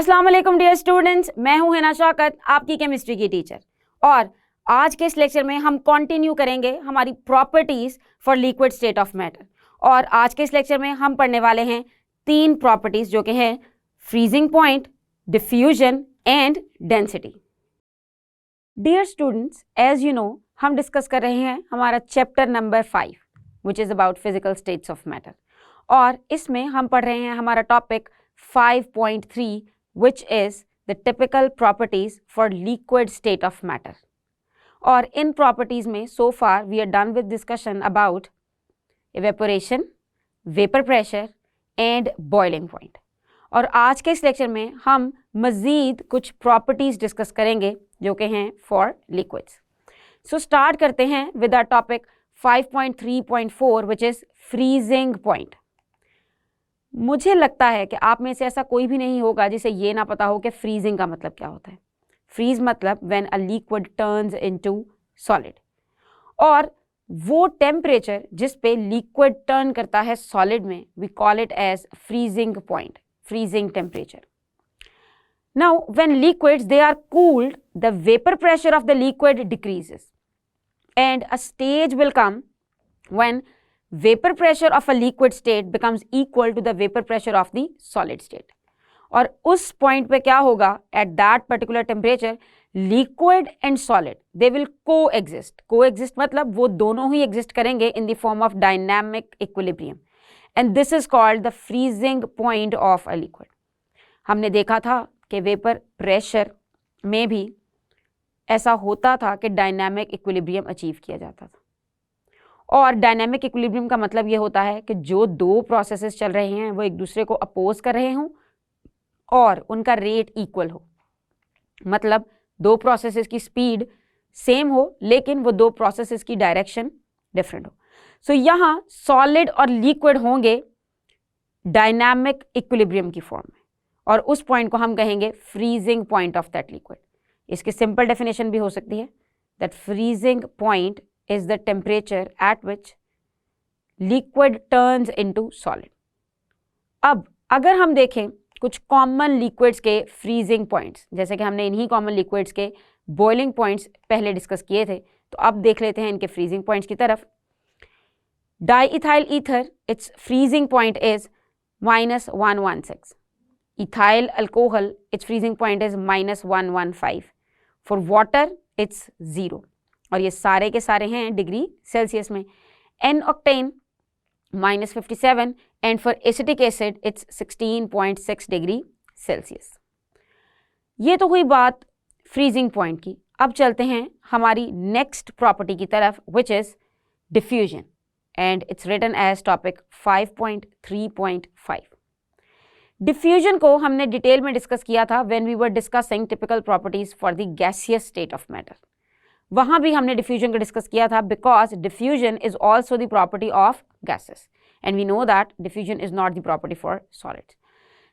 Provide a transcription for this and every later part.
अस्सलाम वालेकुम dear students, मैं हूं हिना शौकत, आपकी केमिस्ट्री की टीचर। और आज के इस लेक्चर में हम कंटिन्यू करेंगे हमारी properties for liquid state of matter. और आज के इस लेक्चर में हम पढ़ने वाले हैं 3 प्रॉपर्टीज जो कि हैं freezing point, diffusion and density. Dear students, as you know हम डिस्कस कर रहे हैं हमारा chapter number 5 which is about physical states of matter. और इसमें हम पढ़ रहे हैं हमारा topic 5.3 which is the typical properties for liquid state of matter. और इन properties में so far we are done with discussion about evaporation, vapor pressure and boiling point. और आज के इस लेक्चर में हम मज़ीद कुछ properties डिस्कस करेंगे जो कि हैं for liquids. So start करते हैं with our topic 5.3.4 which is freezing point. मुझे लगता है कि आप में से ऐसा कोई भी नहीं होगा जिसे ये ना पता हो कि फ्रीजिंग का मतलब क्या होता है। फ्रीज मतलब when a liquid turns into solid, और वो टेम्परेचर जिस पे लिक्विड टर्न करता है सॉलिड में we call it as freezing point, freezing temperature. Now when liquids they are cooled, the vapour pressure of the liquid decreases and a stage will come when vapor pressure of a liquid state becomes equal to the vapor pressure of the solid state. और उस point पे क्या होगा, at that particular temperature liquid and solid they will coexist मतलब वो दोनों ही exist करेंगे in the form of dynamic equilibrium, and this is called the freezing point of a liquid. हमने देखा था कि वेपर प्रेशर में भी ऐसा होता था कि डायनामिक इक्विलिब्रियम अचीव किया जाता था। और डायनामिक इक्विलिब्रियम का मतलब ये होता है कि जो दो प्रोसेसेस चल रहे हैं वो एक दूसरे को अपोज कर रहे हों और उनका रेट इक्वल हो, मतलब दो प्रोसेसेस की स्पीड सेम हो लेकिन वो दो प्रोसेसेस की डायरेक्शन डिफरेंट हो। सो यहाँ सॉलिड और लिक्विड होंगे डायनामिक इक्विलिब्रियम की फॉर्म में, और उस पॉइंट को हम कहेंगे freezing point of that liquid. इसकी सिंपल डेफिनेशन भी हो सकती है that freezing point is the temperature at which liquid turns into solid. अब अगर हम देखें कुछ कॉमन लिक्विड्स के फ्रीजिंग पॉइंट्स, जैसे कि हमने इन्हीं कॉमन लिक्विड्स के बॉइलिंग पॉइंट्स पहले डिस्कस किए थे, तो अब देख लेते हैं इनके फ्रीजिंग पॉइंट्स की तरफ। Diethyl ether, its freezing point is -116. Ethyl alcohol, its freezing point is -115. For water its 0, और ये सारे के सारे हैं डिग्री सेल्सियस में। N octane -57, and for acetic acid its 16.6 degree Celsius. ये तो हुई बात फ्रीजिंग पॉइंट की। अब चलते हैं हमारी नेक्स्ट प्रॉपर्टी की तरफ which is diffusion, and its written as topic 5.3.5। Diffusion को हमने डिटेल में डिस्कस किया था when we were discussing typical properties for the gaseous state of matter. वहां भी हमने डिफ्यूजन को डिस्कस किया था because diffusion is also the property of gases, and we know that diffusion is not the property for solids.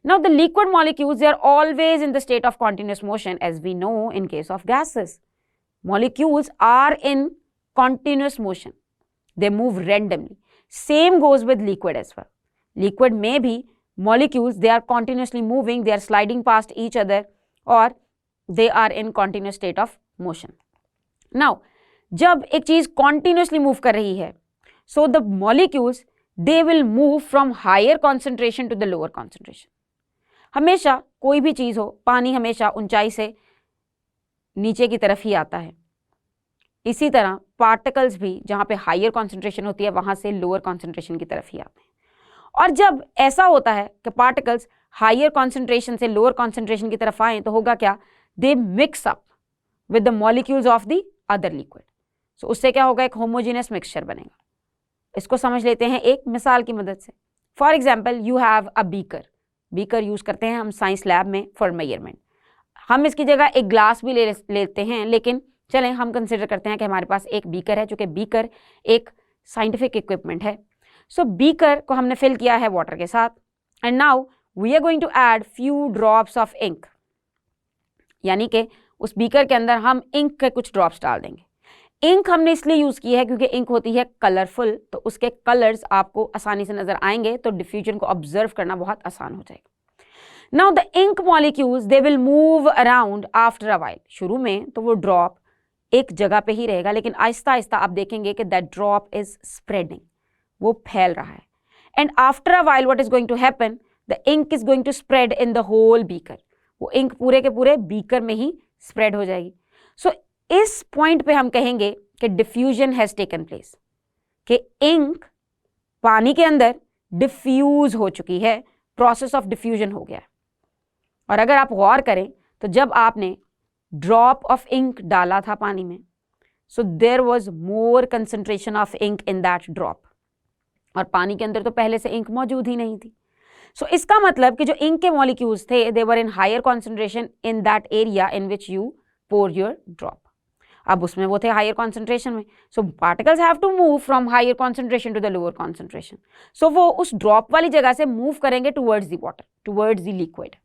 Now the liquid molecules, they are always in the state of continuous motion, as we know in case of gases. Molecules are in continuous motion. They move randomly. Same goes with liquid as well. Liquid may be molecules, they are continuously moving, they are sliding past each other, or they are in continuous state of motion. Now, जब एक चीज continuously move कर रही है, so the molecules they will move from higher concentration to the lower concentration. हमेशा कोई भी चीज हो, पानी हमेशा ऊंचाई से नीचे की तरफ ही आता है। इसी तरह पार्टिकल्स भी जहां पे हायर कॉन्सेंट्रेशन होती है वहां से लोअर कॉन्सेंट्रेशन की तरफ ही आते हैं। और जब ऐसा होता है कि पार्टिकल्स हायर कॉन्सेंट्रेशन से लोअर कॉन्सेंट्रेशन की तरफ आए तो होगा क्या, they mix up with the molecules of the other liquid. So उससे क्या होगा, एक होमोजेनियस मिक्सचर बनेगा। इसको समझ लेते हैं एक मिसाल की मदद से। For example, you have a beaker use करते हैं हम साइंस लैब में फॉर मेजरमेंट। हम इसकी जगह एक ग्लास भी लेते हैं, लेकिन चलें हम कंसिडर करते हैं कि हमारे पास एक बीकर है, चूंकि बीकर एक साइंटिफिक इक्विपमेंट है। सो बीकर को हमने फिल किया है वाटर के साथ, and now we are going to add few drops of ink, यानी कि उस बीकर के अंदर हम इंक के कुछ ड्रॉप्स डाल देंगे। इंक हमने इसलिए यूज़ की है क्योंकि इंक होती है कलरफुल, तो उसके कलर्स आपको आसानी से नज़र आएंगे, तो डिफ्यूजन को ऑब्जर्व करना बहुत आसान हो जाएगा। Now the ink molecules they will move around after a while. शुरू में तो वो ड्रॉप एक जगह पे ही रहेगा, लेकिन आहिस्ता आहिस्ता आप देखेंगे कि दैट ड्रॉप इज स्प्रेडिंग, वो फैल रहा है। And after a while what is going to happen, the ink is going to spread in the whole beaker. वो इंक पूरे के पूरे बीकर में ही स्प्रेड हो जाएगी। सो इस पॉइंट पे हम कहेंगे कि डिफ्यूजन हैज टेकन प्लेस, कि इंक पानी के अंदर डिफ्यूज हो चुकी है, प्रोसेस ऑफ डिफ्यूजन हो गया है। और अगर आप गौर करें तो जब आपने ड्रॉप ऑफ इंक डाला था पानी में, so there was more concentration of ink in that drop, और पानी के अंदर तो पहले से इंक मौजूद ही नहीं थी। सो इसका मतलब कि जो इंक के मॉलिक्यूल्स थे they were in higher concentration in that area in which you pour your drop. अब उसमें वो थे हायर कॉन्सेंट्रेशन में, so particles have to move from higher concentration to the lower concentration. So वो उस drop वाली जगह से मूव करेंगे towards the water, towards the liquid,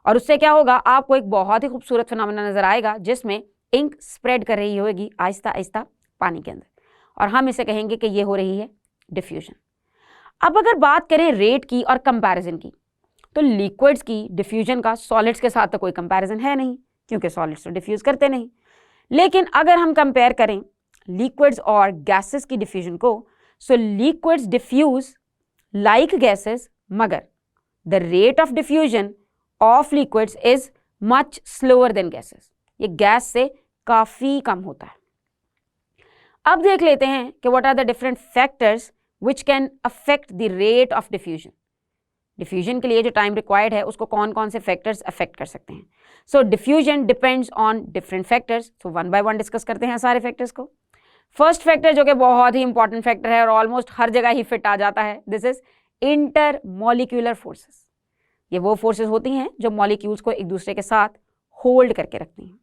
और उससे क्या होगा, आपको एक बहुत ही खूबसूरत फिनोमेना नजर आएगा जिसमें इंक स्प्रेड कर रही होगी आहिस्ता आहिस्ता पानी के अंदर, और हम इसे कहेंगे कि ये हो रही है डिफ्यूजन। अब अगर बात करें रेट की और कंपैरिजन की, तो लिक्विड्स की डिफ्यूजन का सॉलिड्स के साथ तो कोई कंपैरिजन है नहीं, क्योंकि सॉलिड्स तो डिफ्यूज करते नहीं। लेकिन अगर हम कंपेयर करें लिक्विड्स और गैसेस की डिफ्यूजन को, सो लिक्विड्स डिफ्यूज लाइक गैसेस, मगर the rate of diffusion of liquids is much slower then gases. ये गैस से काफी कम होता है। अब देख लेते हैं कि what are the different factors which can affect the rate of diffusion. Diffusion के लिए जो टाइम रिक्वायर्ड है उसको कौन कौन से फैक्टर्स अफेक्ट कर सकते हैं। So diffusion depends on different factors. So one by one discuss करते हैं सारे फैक्टर्स को। फर्स्ट फैक्टर जो कि बहुत ही इंपॉर्टेंट फैक्टर है और ऑलमोस्ट हर जगह ही फिट आ जाता है, this is inter molecular forces. ये वो फोर्सेस होती हैं जो मॉलिक्यूल्स को एक दूसरे के साथ होल्ड करके रखती हैं।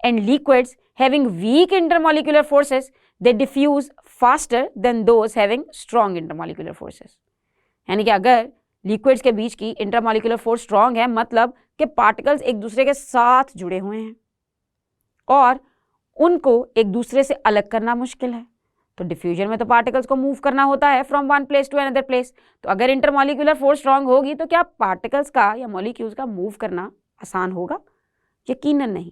And liquids having weak intermolecular forces they diffuse faster than those having strong intermolecular forces. यानी कि अगर लिक्विड्स के बीच की इंटरमॉलिक्यूलर फोर्स स्ट्रॉन्ग है, मतलब कि पार्टिकल्स एक दूसरे के साथ जुड़े हुए हैं और उनको एक दूसरे से अलग करना मुश्किल है, तो डिफ्यूजन में तो पार्टिकल्स को मूव करना होता है from one place to another place. तो अगर इंटरमॉलिक्यूलर फोर्स स्ट्रॉन्ग होगी तो क्या पार्टिकल्स का या मॉलिक्यूल्स का मूव करना आसान होगा? यकीनन नहीं।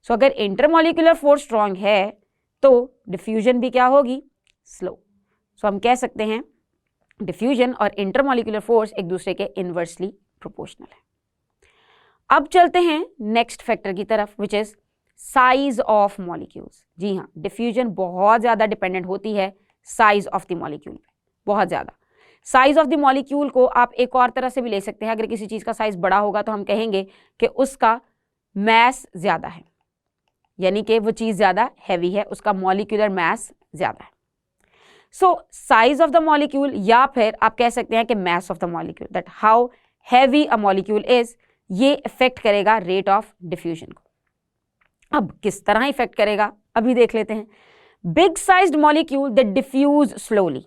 सो अगर इंटरमॉलिक्यूलर फोर्स स्ट्रॉन्ग है तो डिफ्यूजन भी क्या होगी? स्लो। सो हम कह सकते हैं डिफ्यूजन और इंटरमॉलिक्यूलर फोर्स एक दूसरे के इनवर्सली प्रोपोर्शनल है। अब चलते हैं नेक्स्ट फैक्टर की तरफ, which is size of molecules. जी हाँ, डिफ्यूजन बहुत ज़्यादा डिपेंडेंट होती है साइज ऑफ द मॉलिक्यूल पे, बहुत ज़्यादा। साइज ऑफ द मॉलिक्यूल को आप एक और तरह से भी ले सकते हैं। अगर किसी चीज़ का साइज बड़ा होगा तो हम कहेंगे कि उसका मैस ज़्यादा है, यानी कि वो चीज़ ज़्यादा हैवी है, उसका मॉलिक्यूलर मैस ज़्यादा है। सो साइज ऑफ द मॉलिक्यूल, या फिर आप कह सकते हैं कि mass of the molecule, that how heavy a molecule is, ये इफेक्ट करेगा रेट ऑफ डिफ्यूजन को। अब किस तरह इफेक्ट करेगा अभी देख लेते हैं। Big sized molecule that diffuse slowly,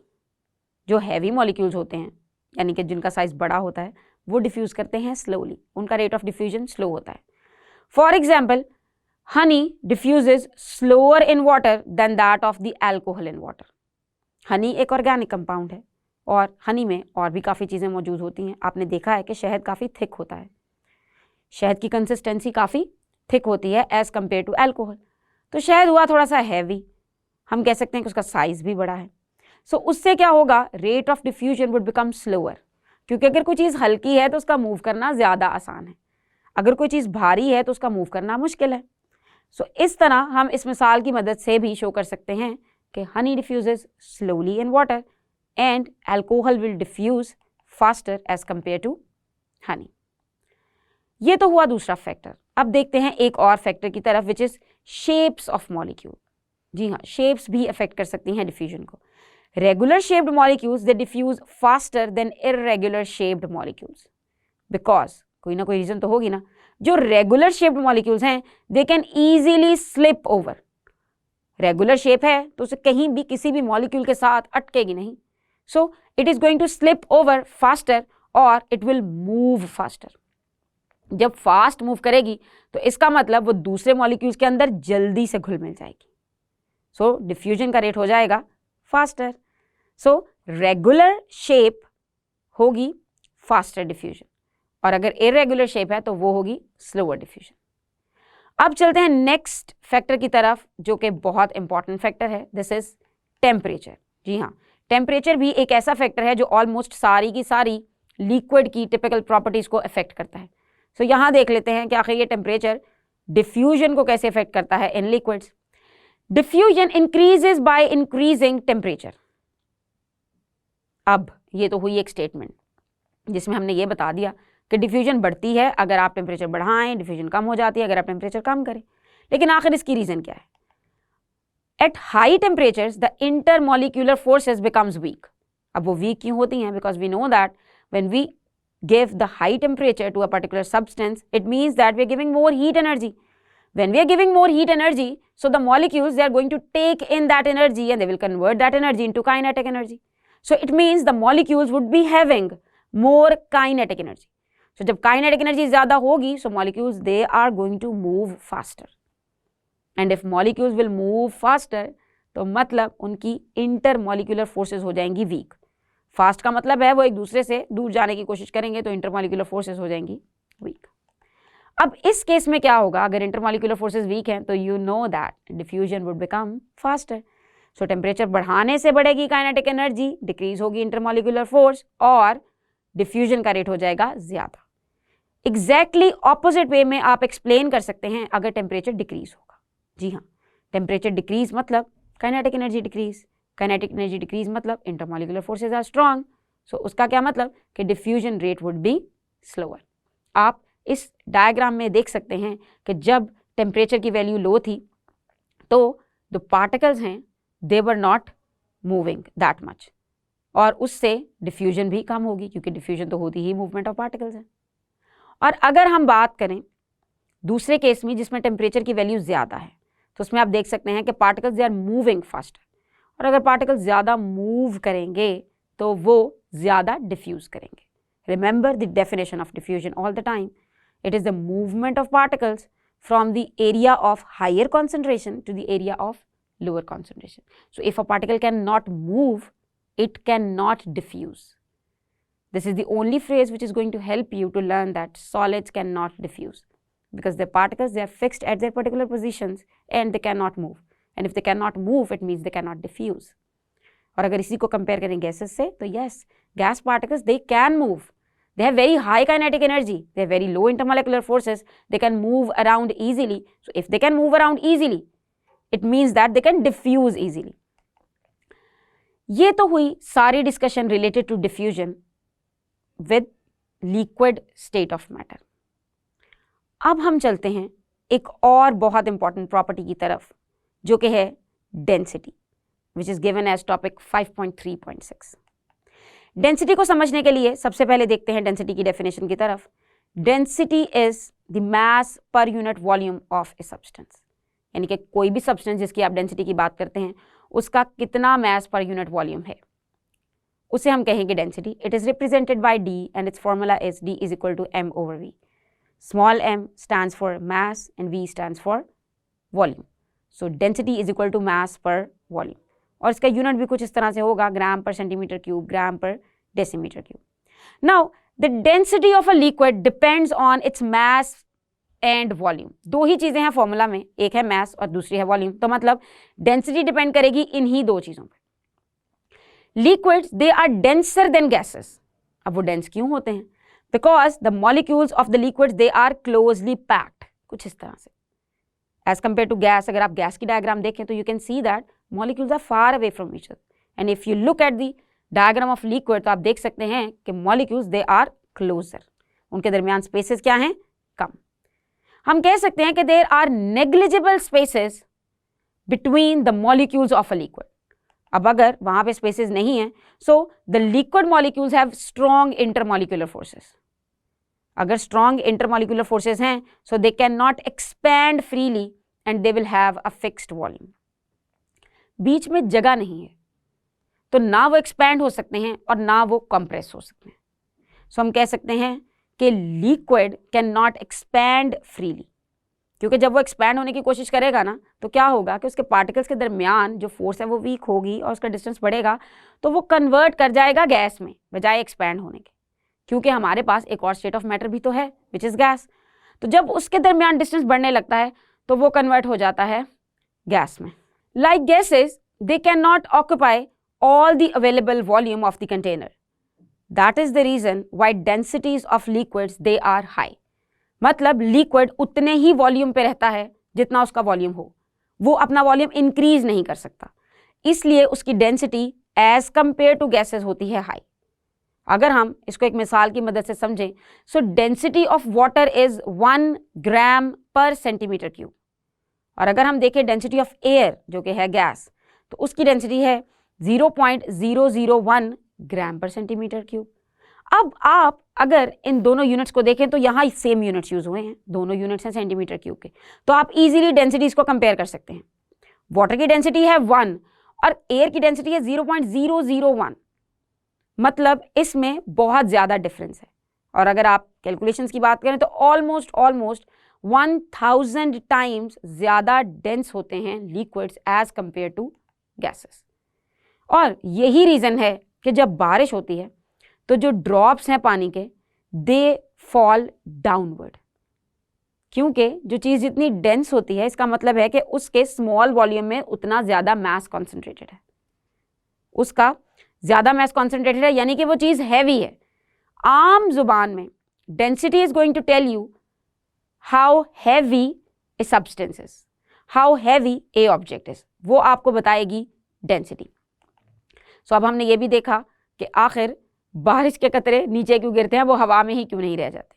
जो हैवी मॉलिक्यूल्स होते हैं यानी कि जिनका साइज बड़ा होता है, वो डिफ्यूज करते हैं स्लोली, उनका रेट ऑफ डिफ्यूजन स्लो होता है। For example, honey diffuses slower in water than that of the alcohol in water. Honey एक ऑर्गेनिक कंपाउंड है और हनी में और भी काफ़ी चीज़ें मौजूद होती हैं। आपने देखा है कि शहद काफ़ी थिक होता है, शहद की कंसिस्टेंसी काफ़ी थिक होती है एज़ कम्पेयर टू एल्कोहल। तो शहद हुआ थोड़ा सा हैवी, हम कह सकते हैं कि उसका साइज़ भी बड़ा है। सो उससे क्या होगा? Rate of diffusion would become slower, क्योंकि अगर कोई चीज़ हल्की है तो उसका मूव करना ज़्यादा आसान है, अगर कोई चीज़ भारी है तो उसका मूव करना मुश्किल है। सो इस तरह हम इस मिसाल की मदद से भी शो कर सकते हैं कि honey diffuses slowly in water and alcohol will diffuse faster as compare to honey. ये तो हुआ दूसरा फैक्टर। अब देखते हैं एक और फैक्टर की तरफ, which is shapes of molecule. जी हाँ, शेप्स भी अफेक्ट कर सकती हैं डिफ्यूजन को। Regular shaped molecules they diffuse faster than irregular shaped molecules, because कोई ना कोई रीजन तो होगी ना। जो रेगुलर शेप्ड मॉलिक्यूल्स हैं they can easily slip over. Regular shape है तो उसे कहीं भी किसी भी मॉलिक्यूल के साथ अटकेगी नहीं, so it is going to slip over faster और इट विल मूव फास्टर। जब फास्ट मूव करेगी तो इसका मतलब वो दूसरे मॉलिक्यूल्स के अंदर जल्दी से घुल मिल जाएगी, सो डिफ्यूजन का रेट हो जाएगा फास्टर। सो रेगुलर शेप होगी फास्टर डिफ्यूजन और अगर इरेगुलर शेप है तो वो होगी स्लोअर डिफ्यूजन। अब चलते हैं नेक्स्ट फैक्टर की तरफ, जो कि बहुत इंपॉर्टेंट फैक्टर है, दिस इज टेम्परेचर। जी हाँ, टेम्परेचर भी एक ऐसा फैक्टर है जो ऑलमोस्ट सारी की सारी लिक्विड की टिपिकल प्रॉपर्टीज को अफेक्ट करता है। सो यहाँ देख लेते हैं कि आखिर ये टेम्परेचर डिफ्यूजन को कैसे अफेक्ट करता है in liquids. Diffusion increases by increasing temperature. अब ये तो हुई एक स्टेटमेंट जिसमें हमने ये बता दिया कि डिफ्यूजन बढ़ती है अगर आप टेम्परेचर बढ़ाएं, डिफ्यूजन कम हो जाती है अगर आप टेम्परेचर कम करें। लेकिन आखिर इसकी रीजन क्या है? At high temperatures the intermolecular forces becomes weak. अब वो वीक क्यों होती हैं? Because we know that when we give the high temperature to a particular substance, it means that we are giving more heat energy. When we are giving more heat energy, so the molecules, they are going to take in that energy and they will convert that energy into kinetic energy. So it means the molecules would be having more kinetic energy. So जब kinetic energy ज़्यादा होगी, so molecules, they are going to move faster. And if molecules will move faster, तो मतलब उनकी intermolecular forces हो जाएंगी weak. Fast का मतलब है वो एक दूसरे से दूर जाने की कोशिश करेंगे, तो इंटरमॉलिक्यूलर फोर्सेस हो जाएंगी वीक। अब इस केस में क्या होगा? अगर इंटरमॉलिक्यूलर फोर्सेस वीक हैं तो you know that diffusion would become faster. So temperature बढ़ाने से बढ़ेगी काइनेटिक एनर्जी, डिक्रीज होगी इंटरमॉलिक्यूलर फोर्स और डिफ्यूजन का रेट हो जाएगा ज्यादा। एग्जैक्टली ऑपोजिट वे में आप एक्सप्लेन कर सकते हैं अगर टेम्परेचर डिक्रीज होगा। जी हाँ, टेम्परेचर डिक्रीज मतलब kinetic energy decrease, kinetic energy decrease मतलब इंटरमॉलिक्यूलर फोर्सेज आर स्ट्रांग। सो उसका क्या मतलब कि diffusion rate would be slower. आप इस डायग्राम में देख सकते हैं कि जब टेम्परेचर की वैल्यू लो थी तो जो पार्टिकल्स हैं they were not moving that much, और उससे डिफ्यूजन भी कम होगी क्योंकि डिफ्यूजन तो होती ही मूवमेंट ऑफ पार्टिकल्स है। और अगर हम बात करें दूसरे केस में जिसमें टेम्परेचर की वैल्यू ज़्यादा है, तो उसमें आप देख सकते हैं कि particles they are moving faster, और अगर पार्टिकल्स ज़्यादा मूव करेंगे तो वो ज़्यादा डिफ्यूज़ करेंगे। Remember the definition of diffusion all the time, it is the movement of particles from the area of higher concentration to the area of lower concentration. So if a particle can not move, it cannot diffuse. This is the only phrase which is going to help you to learn that solids cannot diffuse, because the particles, they are fixed at their particular positions and they cannot move. And if they cannot move, it means they cannot diffuse. और अगर इसी को compare करें gases से, तो yes, gas particles, they can move. They have very high kinetic energy. They have very low intermolecular forces. They can move around easily. So if they can move around easily, it means that they can diffuse easily. ये तो हुई सारी discussion related to diffusion with liquid state of matter. अब हम चलते हैं एक और बहुत इंपॉर्टेंट प्रॉपर्टी की तरफ, जो कि है density, which is given as topic 5.3.6। Density को समझने के लिए सबसे पहले देखते हैं डेंसिटी की डेफिनेशन की तरफ। Density is the mass per unit volume of a substance, यानी कि कोई भी सब्सटेंस जिसकी आप डेंसिटी की बात करते हैं उसका कितना मास पर यूनिट वॉल्यूम है, उसे हम कहेंगे density. It is represented by D and its formula is D is equal to M over V. Small m stands for mass and v stands for volume. So density is equal to mass per volume. और इसका unit भी कुछ इस तरह से होगा, ग्राम पर centimetre cube, ग्राम पर decimetre cube. Now the density of a liquid depends on its mass and volume. दो ही चीजें हैं फॉर्मूला में, एक है मास और दूसरी है वॉल्यूम। तो मतलब डेंसिटी डिपेंड करेगी इन्हीं दो चीजों पर। Liquids they are denser than gases. अब वो डेंस क्यों होते हैं? Because the molecules of the liquids they are closely packed, कुछ इस तरह से एज कंपेयर टू गैस। अगर आप गैस की डायग्राम देखें तो you can see that molecules are far away from each other, and if you look at the diagram of liquid तो आप देख सकते हैं कि मॉलिक्यूल्स दे आर क्लोजर, उनके दरमियान स्पेसेस क्या हैं? कम। हम कह सकते हैं कि there are negligible spaces between the molecules of a liquid. अब अगर वहां पे स्पेसेस नहीं है, so the liquid molecules have strong intermolecular forces. अगर स्ट्रॉन्ग इंटरमॉलिक्यूलर फोर्सेस हैं, so they can not expand freely and they will have a fixed volume. बीच में जगह नहीं है तो ना वो एक्सपैंड हो सकते हैं और ना वो कंप्रेस हो सकते हैं। सो हम कह सकते हैं कि liquid can not expand freely, क्योंकि जब वो एक्सपैंड होने की कोशिश करेगा ना तो क्या होगा कि उसके पार्टिकल्स के दरमियान जो फोर्स है वो वीक होगी और उसका डिस्टेंस बढ़ेगा, तो वो कन्वर्ट कर जाएगा गैस में बजाय एक्सपैंड होने के। क्योंकि हमारे पास एक और स्टेट ऑफ मैटर भी तो है विच इज गैस। तो जब उसके दरमियान डिस्टेंस बढ़ने लगता है तो वो कन्वर्ट हो जाता है गैस में। Like gases they can not occupy all the available volume of the container. That is the reason why densities of liquids they are high. मतलब लिक्विड उतने ही वॉल्यूम पे रहता है जितना उसका वॉल्यूम हो, वो अपना वॉल्यूम इंक्रीज नहीं कर सकता, इसलिए उसकी density as compare to gases होती है हाई। अगर हम इसको एक मिसाल की मदद से समझें, सो डेंसिटी ऑफ वाटर इज 1 ग्राम पर सेंटीमीटर क्यूब, और अगर हम देखें डेंसिटी ऑफ एयर जो कि है गैस, तो उसकी डेंसिटी है 0.001 ग्राम पर सेंटीमीटर क्यूब। अब आप अगर इन दोनों यूनिट्स को देखें तो यहाँ सेम यूनिट्स यूज हुए हैं, दोनों यूनिट्स हैं सेंटीमीटर क्यूब के, तो आप इजीली डेंसिटीज को कंपेयर कर सकते हैं। वाटर की डेंसिटी है 1 और एयर की डेंसिटी है 0.001, मतलब इसमें बहुत ज़्यादा डिफरेंस है। और अगर आप कैलकुलेशंस की बात करें तो ऑलमोस्ट 1000 टाइम्स ज़्यादा डेंस होते हैं liquids as compare to gases. और यही रीज़न है कि जब बारिश होती है तो जो ड्रॉप्स हैं पानी के दे फॉल डाउनवर्ड, क्योंकि जो चीज़ जितनी डेंस होती है इसका मतलब है कि उसके स्मॉल वॉल्यूम में उतना ज़्यादा मास कॉन्सेंट्रेटेड है, उसका ज़्यादा मास कॉन्सेंट्रेटेड है, यानी कि वो चीज़ हैवी है। आम जुबान में density is going to tell you how heavy a substance is, how heavy a object is, वो आपको बताएगी डेंसिटी। सो अब हमने ये भी देखा कि आखिर बारिश के कतरे नीचे क्यों गिरते हैं, वो हवा में ही क्यों नहीं रह जाते,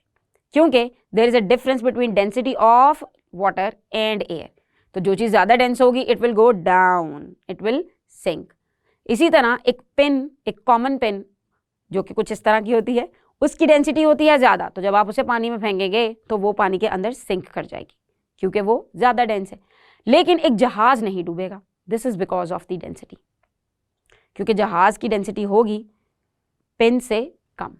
क्योंकि there is a difference between density of water and air. तो जो चीज़ ज़्यादा डेंस होगी it will go down, it will sink. इसी तरह एक पेन, एक कॉमन पेन जो कि कुछ इस तरह की होती है, उसकी डेंसिटी होती है ज़्यादा, तो जब आप उसे पानी में फेंकेंगे तो वो पानी के अंदर सिंक कर जाएगी क्योंकि वो ज़्यादा डेंस है। लेकिन एक जहाज़ नहीं डूबेगा, this is because of the density, क्योंकि जहाज़ की डेंसिटी होगी पेन से कम,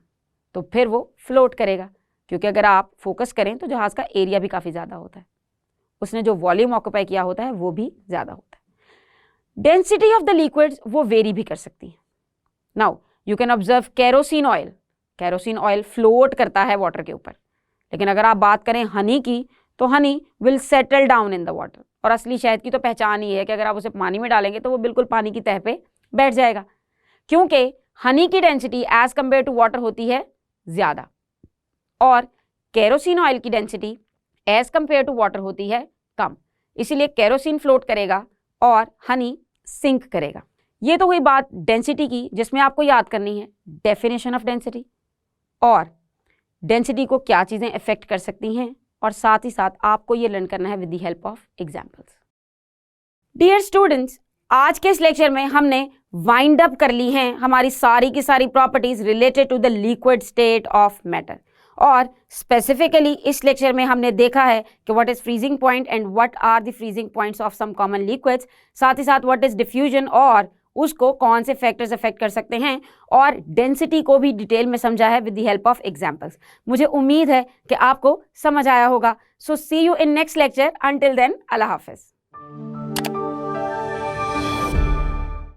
तो फिर वो फ्लोट करेगा, क्योंकि अगर आप फोकस करें तो जहाज़ का एरिया भी काफ़ी ज़्यादा होता है, उसने जो वॉल्यूम ऑक्यूपाई किया होता है वो भी ज़्यादा होता है। डेंसिटी ऑफ द लिक्विड्स वो वेरी भी कर सकती है। Now you can observe kerosene oil, kerosene oil float करता है वाटर के ऊपर, लेकिन अगर आप बात करें हनी की तो Honey will settle down in the water, और असली शहद की तो पहचान ही है कि अगर आप उसे पानी में डालेंगे तो वो बिल्कुल पानी की तह पे बैठ जाएगा, क्योंकि हनी की density as compare to water होती है ज़्यादा और केरोसिन ऑयल की density as compare to water होती है कम, इसीलिए केरोसिन फ्लोट करेगा और हनी सिंक करेगा। ये तो हुई बात डेंसिटी की, जिसमें आपको याद करनी है डेफिनेशन ऑफ डेंसिटी और डेंसिटी को क्या चीज़ें अफेक्ट कर सकती हैं, और साथ ही साथ आपको ये लर्न करना है with the help of examples. Dear students, आज के इस लेक्चर में हमने वाइंड अप कर ली हैं हमारी सारी की सारी properties related to the liquid state of matter, और स्पेसिफिकली इस लेक्चर में हमने देखा है कि what is freezing point and what are the freezing points of some common liquids, साथ ही साथ व्हाट इज डिफ्यूजन और उसको कौन से फैक्टर्स अफेक्ट कर सकते हैं, और डेंसिटी को भी डिटेल में समझा है with the help of examples. मुझे उम्मीद है कि आपको समझ आया होगा। So see you in next lecture, until then Allah हाफिज़।